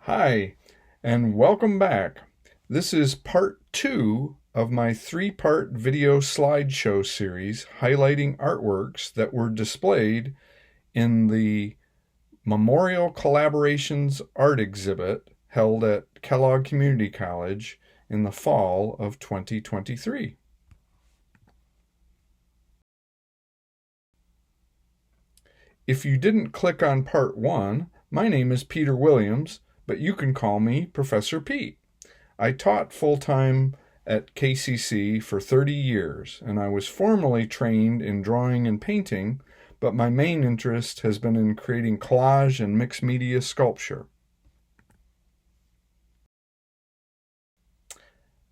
Hi, and welcome back. This is part 2 of my 3-part video slideshow series highlighting artworks that were displayed in the Memorial Collaborations art exhibit held at Kellogg Community College in the fall of 2023. If you didn't click on part 1, my name is Peter Williams, but you can call me Professor Pete. I taught full-time at KCC for 30 years, and I was formally trained in drawing and painting, but my main interest has been in creating collage and mixed media sculpture.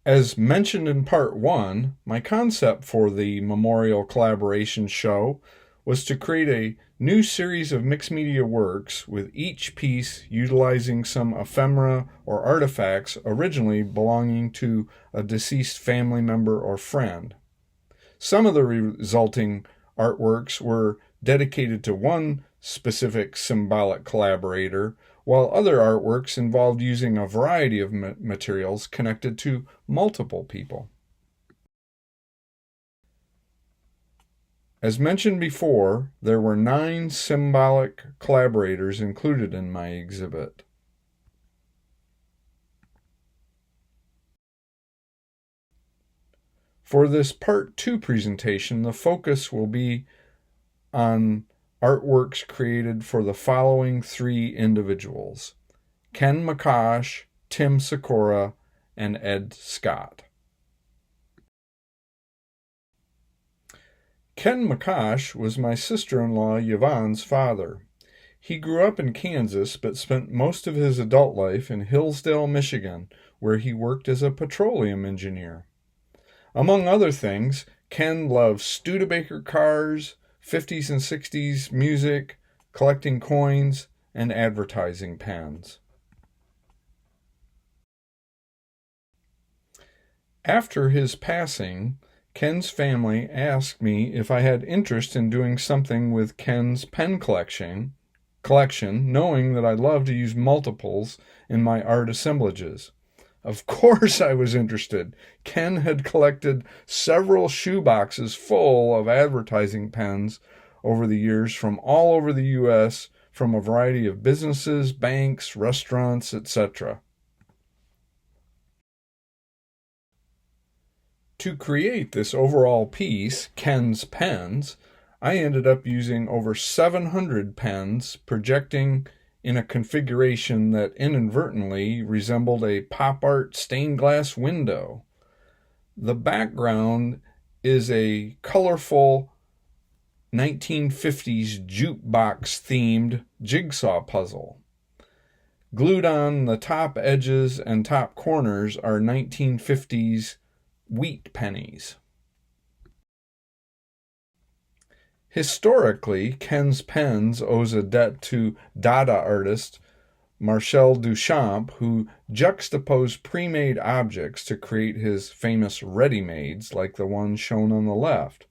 As mentioned in part 1, my concept for the Memorial Collaboration Show was to create a new series of mixed media works with each piece utilizing some ephemera or artifacts originally belonging to a deceased family member or friend. Some of the resulting artworks were dedicated to one specific symbolic collaborator, while other artworks involved using a variety of materials connected to multiple people. As mentioned before, there were 9 symbolic collaborators included in my exhibit. For this part 2 presentation, the focus will be on artworks created for the following 3 individuals: Ken McCosh, Tim Sykora, and Ed Scott. Ken McCosh was my sister-in-law Yvonne's father. He grew up in Kansas but spent most of his adult life in Hillsdale, Michigan, where he worked as a petroleum engineer. Among other things, Ken loved Studebaker cars, 50s and 60s music, collecting coins, and advertising pens. After his passing, Ken's family asked me if I had interest in doing something with Ken's pen collection, knowing that I love to use multiples in my art assemblages. Of course I was interested. Ken had collected several shoeboxes full of advertising pens over the years from all over the U.S., from a variety of businesses, banks, restaurants, etc. To create this overall piece, Ken's Pens, I ended up using over 700 pens, projecting in a configuration that inadvertently resembled a pop art stained glass window. The background is a colorful 1950s jukebox-themed jigsaw puzzle. Glued on the top edges and top corners are 1950s wheat pennies. Historically, Ken's Pens owes a debt to Dada artist Marcel Duchamp, who juxtaposed pre-made objects to create his famous ready-mades like the one shown on the left.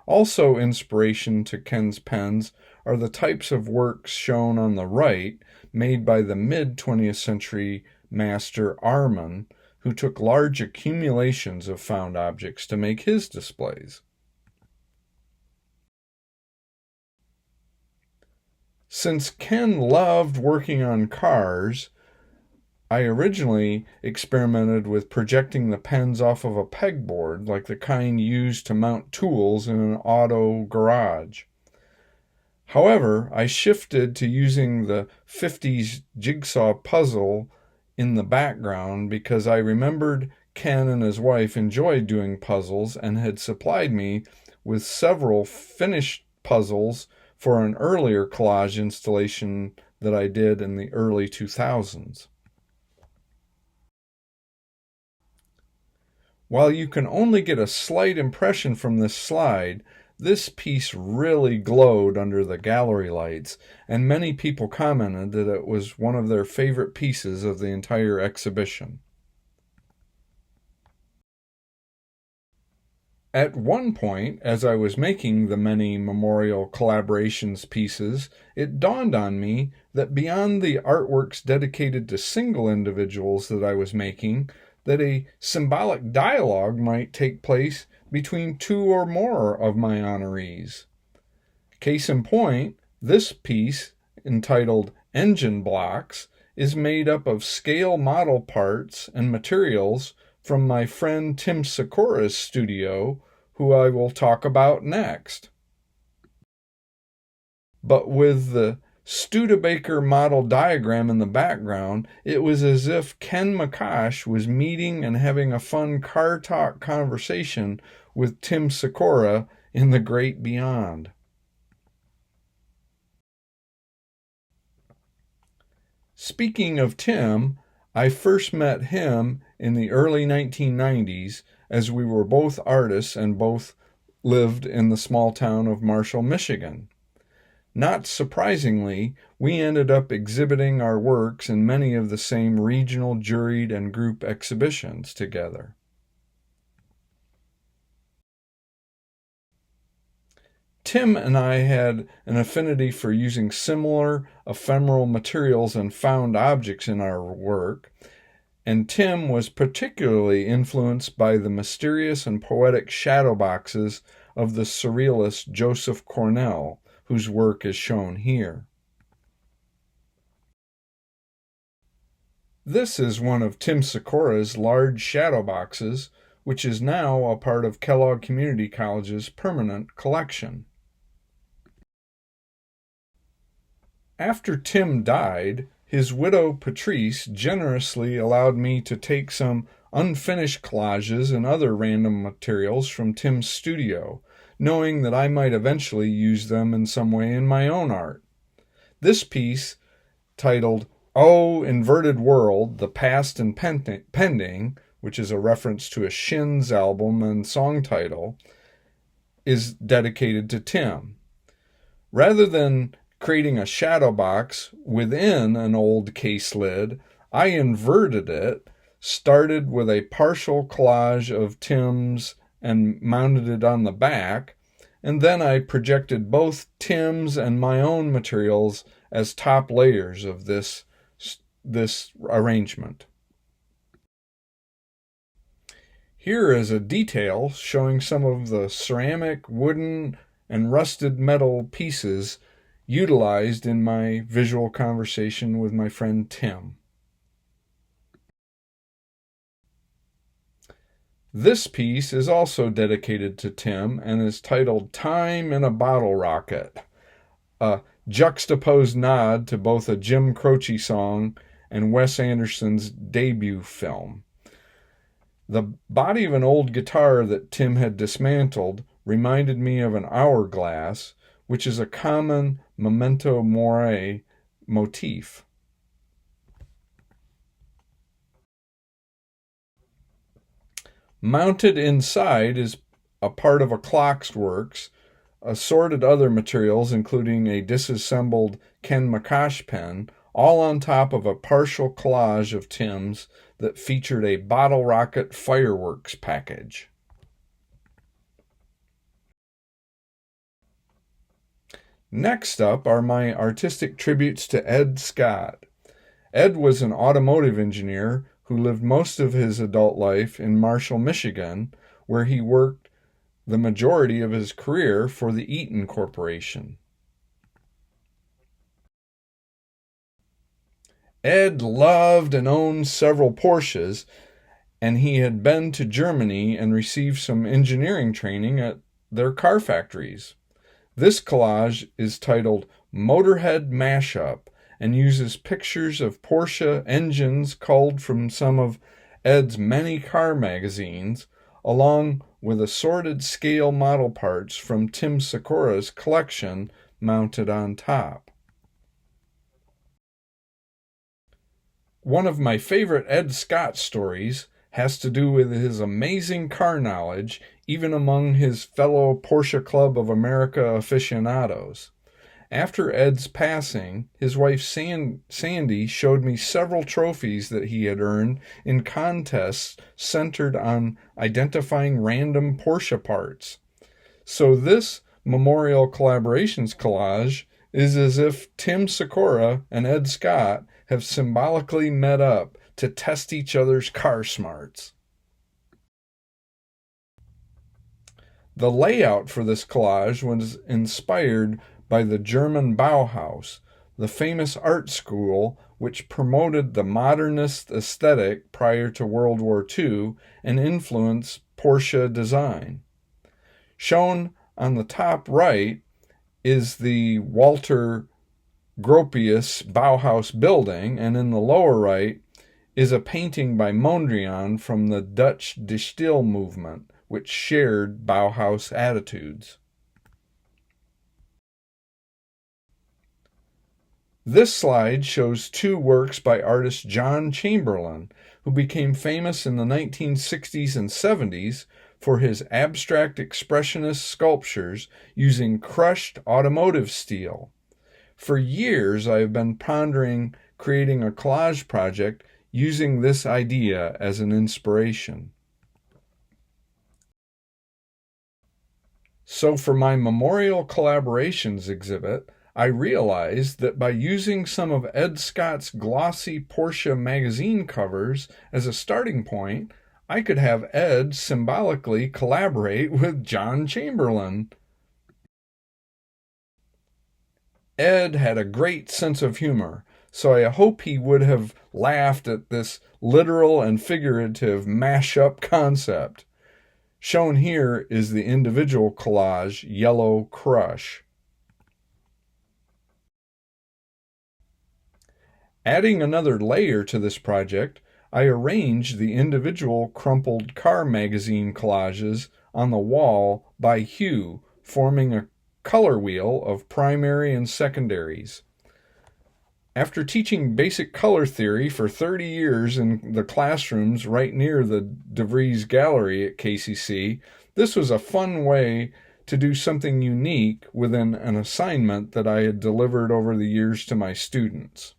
Also inspiration to Ken's Pens are the types of works shown on the right, made by the mid-20th century master Arman, who took large accumulations of found objects to make his displays. Since Ken loved working on cars, I originally experimented with projecting the pens off of a pegboard, like the kind used to mount tools in an auto garage. However, I shifted to using the 50s jigsaw puzzle in the background because I remembered Ken and his wife enjoyed doing puzzles and had supplied me with several finished puzzles for an earlier collage installation that I did in the early 2000s. While you can only get a slight impression from this slide, this piece really glowed under the gallery lights, and many people commented that it was one of their favorite pieces of the entire exhibition. At one point, as I was making the many memorial collaborations pieces, it dawned on me that beyond the artworks dedicated to single individuals that I was making, that a symbolic dialogue might take place between two or more of my honorees. Case in point, this piece, entitled Engine Blocks, is made up of scale model parts and materials from my friend Tim Sykora's studio, who I will talk about next. But with the Studebaker model diagram in the background, it was as if Ken McCosh was meeting and having a fun car talk conversation with Tim Sykora in the great beyond. Speaking of Tim, I first met him in the early 1990s as we were both artists and both lived in the small town of Marshall, Michigan. Not surprisingly, we ended up exhibiting our works in many of the same regional, juried, and group exhibitions together. Tim and I had an affinity for using similar ephemeral materials and found objects in our work, and Tim was particularly influenced by the mysterious and poetic shadow boxes of the surrealist Joseph Cornell, whose work is shown here. This is one of Tim Sykora's large shadow boxes, which is now a part of Kellogg Community College's permanent collection. After Tim died, his widow Patrice generously allowed me to take some unfinished collages and other random materials from Tim's studio, knowing that I might eventually use them in some way in my own art. This piece, titled Oh, Inverted World, The Past and Pending, which is a reference to a Shins album and song title, is dedicated to Tim. Rather than creating a shadow box within an old case lid, I inverted it, started with a partial collage of Tim's and mounted it on the back, and then I projected both Tim's and my own materials as top layers of this arrangement. Here is a detail showing some of the ceramic, wooden, and rusted metal pieces utilized in my visual conversation with my friend Tim. This piece is also dedicated to Tim and is titled Time in a Bottle Rocket, a juxtaposed nod to both a Jim Croce song and Wes Anderson's debut film. The body of an old guitar that Tim had dismantled reminded me of an hourglass, which is a common memento mori motif. Mounted inside is a part of a clock's works, assorted other materials including a disassembled Ken McCosh pen, all on top of a partial collage of Tim's that featured a bottle rocket fireworks package. Next up are my artistic tributes to Ed Scott. Ed was an automotive engineer who lived most of his adult life in Marshall, Michigan, where he worked the majority of his career for the Eaton Corporation. Ed loved and owned several Porsches, and he had been to Germany and received some engineering training at their car factories. This collage is titled Motorhead Mashup and uses pictures of Porsche engines culled from some of Ed's many car magazines, along with assorted scale model parts from Tim Sykora's collection mounted on top. One of my favorite Ed Scott stories has to do with his amazing car knowledge, even among his fellow Porsche Club of America aficionados. After Ed's passing, his wife Sandy showed me several trophies that he had earned in contests centered on identifying random Porsche parts. So this Memorial Collaborations collage is as if Tim Sykora and Ed Scott have symbolically met up to test each other's car smarts. The layout for this collage was inspired by the German Bauhaus, the famous art school which promoted the modernist aesthetic prior to World War II and influenced Porsche design. Shown on the top right is the Walter Gropius Bauhaus building, and in the lower right is a painting by Mondrian from the Dutch De Stijl movement, which shared Bauhaus attitudes. This slide shows two works by artist John Chamberlain, who became famous in the 1960s and 70s for his abstract expressionist sculptures using crushed automotive steel. For years, I have been pondering creating a collage project using this idea as an inspiration. So for my Memorial Collaborations exhibit, I realized that by using some of Ed Scott's glossy Porsche magazine covers as a starting point, I could have Ed symbolically collaborate with John Chamberlain. Ed had a great sense of humor, so I hope he would have laughed at this literal and figurative mash-up concept. Shown here is the individual collage, Yellow Crush. Adding another layer to this project, I arranged the individual crumpled car magazine collages on the wall by hue, forming a color wheel of primary and secondaries. After teaching basic color theory for 30 years in the classrooms right near the DeVries Gallery at KCC, this was a fun way to do something unique within an assignment that I had delivered over the years to my students.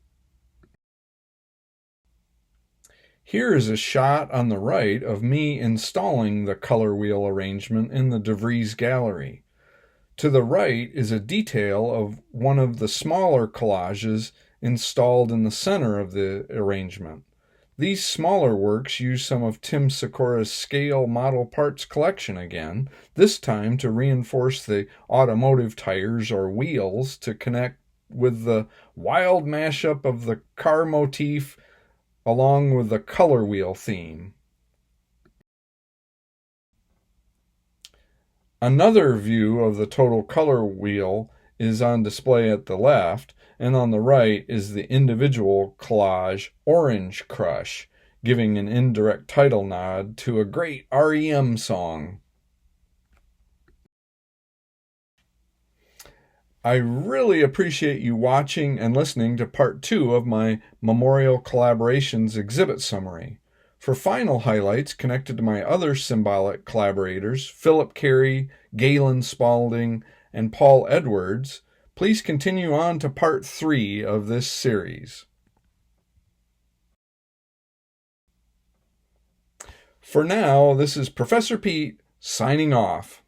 Here is a shot on the right of me installing the color wheel arrangement in the DeVries Gallery. To the right is a detail of one of the smaller collages installed in the center of the arrangement. These smaller works use some of Tim Sykora's scale model parts collection again, this time to reinforce the automotive tires or wheels to connect with the wild mashup of the car motif along with the color wheel theme. Another view of the total color wheel is on display at the left, and on the right is the individual collage Orange Crush, giving an indirect title nod to a great REM song. I really appreciate you watching and listening to part 2 of my Memorial Collaborations exhibit summary. For final highlights connected to my other symbolic collaborators, Philip Carey, Galen Spalding, and Paul Edwards, please continue on to part 3 of this series. For now, this is Professor Pete signing off.